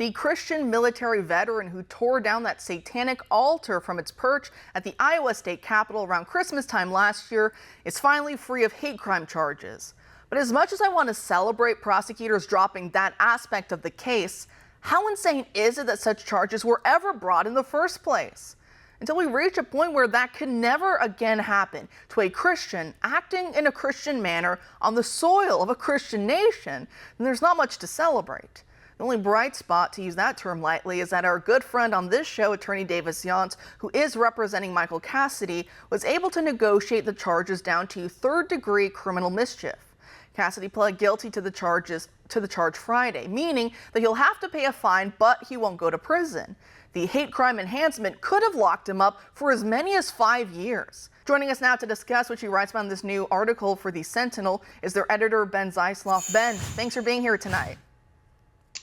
The Christian military veteran who tore down that satanic altar from its perch at the Iowa State Capitol around Christmas time last year is finally free of hate crime charges. But as much as I want to celebrate prosecutors dropping that aspect of the case, how insane is it that such charges were ever brought in the first place? Until we reach a point where that can never again happen to a Christian acting in a Christian manner on the soil of a Christian nation, then there's not much to celebrate. The only bright spot, to use that term lightly, is that our good friend on this show, Attorney Davis Younts, who is representing Michael Cassidy, was able to negotiate the charges down to third-degree criminal mischief. Cassidy pled guilty to the charge Friday, meaning that he'll have to pay a fine, but he won't go to prison. The hate crime enhancement could have locked him up for as many as 5 years. Joining us now to discuss what she writes about in this new article for the Sentinel is their editor, Ben Zeisloff. Ben, thanks for being here tonight.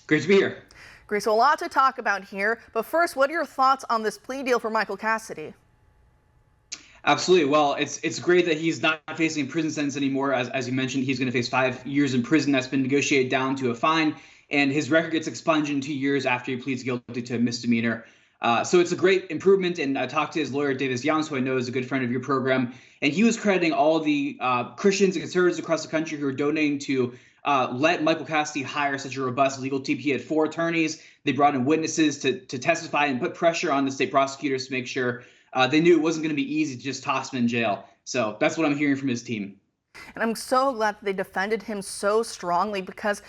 Great to be here. Great, so a lot to talk about here, but first, what are your thoughts on this plea deal for Michael Cassidy? Absolutely. Well, it's great that he's not facing a prison sentence anymore. As you mentioned, he's going to face 5 years in prison. That's been negotiated down to a fine, and his record gets expunged in 2 years after he pleads guilty to a misdemeanor. So it's a great improvement, and I talked to his lawyer, Davis Younts, who I know is a good friend of your program, and he was crediting all the Christians and conservatives across the country who are donating to let Michael Cassidy hire such a robust legal team. He had 4 attorneys. They brought in witnesses to testify and put pressure on the state prosecutors to make sure they knew it wasn't going to be easy to just toss him in jail. So that's what I'm hearing from his team. And I'm so glad that they defended him so strongly, because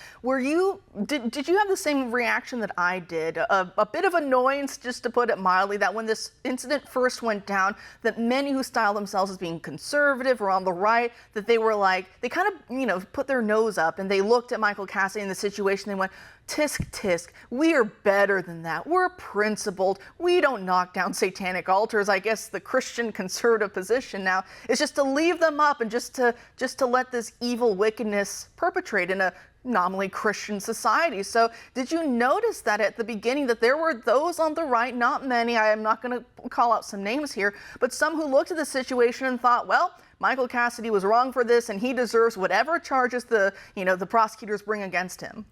did you have the same reaction that I did? A bit of annoyance, just to put it mildly, that when this incident first went down, that many who style themselves as being conservative or on the right, that they were like, they kind of, put their nose up and they looked at Michael Cassidy in the situation. They went, tisk, tisk, we are better than that. We're principled. We don't knock down satanic altars. I guess the Christian conservative position now is just to leave them up and just to let this evil wickedness perpetrate in a nominally Christian society. So did you notice that at the beginning, that there were those on the right, not many, I am not going to call out some names here, but some who looked at the situation and thought, well, Michael Cassidy was wrong for this and he deserves whatever charges the prosecutors bring against him?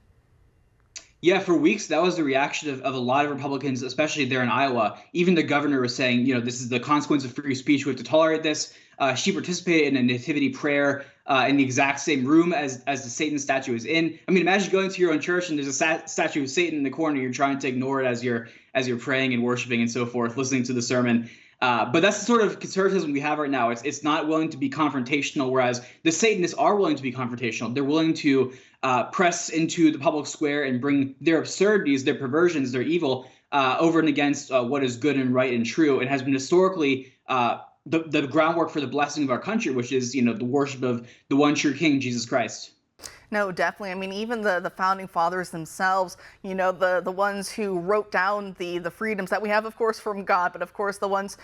Yeah, for weeks, that was the reaction of a lot of Republicans, especially there in Iowa. Even the governor was saying, this is the consequence of free speech. We have to tolerate this. She participated in a nativity prayer in the exact same room as the Satan statue is in. I mean, imagine going to your own church and there's a statue of Satan in the corner. You're trying to ignore it as you're praying and worshiping and so forth, listening to the sermon. But that's the sort of conservatism we have right now. It's not willing to be confrontational, whereas the Satanists are willing to be confrontational. They're willing to press into the public square and bring their absurdities, their perversions, their evil over and against what is good and right and true. It has been historically the groundwork for the blessing of our country, which is, the worship of the one true King, Jesus Christ. No, definitely. I mean, even the founding fathers themselves, the ones who wrote down the freedoms that we have, of course, from God, but of course the ones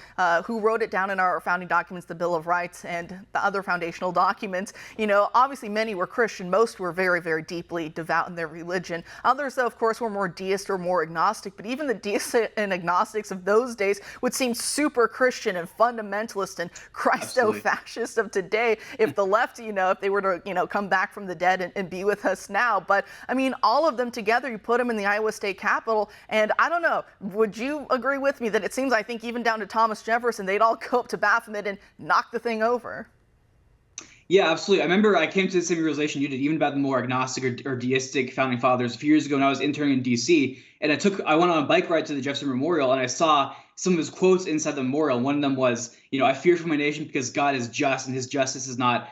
who wrote it down in our founding documents, the Bill of Rights and the other foundational documents, obviously many were Christian. Most were very, very deeply devout in their religion. Others, though, of course, were more deist or more agnostic, but even the deists and agnostics of those days would seem super Christian and fundamentalist and Christo-fascist of today if the left, if they were to, come back from the dead and be with us now. But I mean, all of them together, you put them in the Iowa State Capitol, and I don't know, would you agree with me that it seems, I think, even down to Thomas Jefferson, they'd all go up to Baphomet and knock the thing over? Yeah, absolutely. I remember I came to the same realization you did, even about the more agnostic or deistic founding fathers a few years ago when I was interning in D.C. And I went on a bike ride to the Jefferson Memorial, and I saw some of his quotes inside the memorial. One of them was, I fear for my nation because God is just, and his justice is not,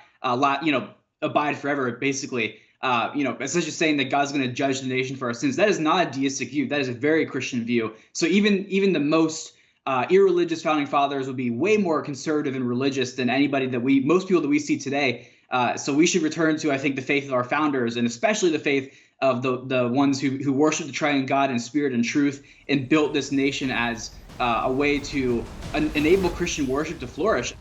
abide forever, basically. Essentially saying that God's going to judge the nation for our sins. That is not a deistic view. That is a very Christian view. So even the most irreligious founding fathers would be way more conservative and religious than most people that we see today. So we should return to, I think, the faith of our founders, and especially the faith of the ones who worship the triune God in spirit and truth and built this nation as a way to enable Christian worship to flourish.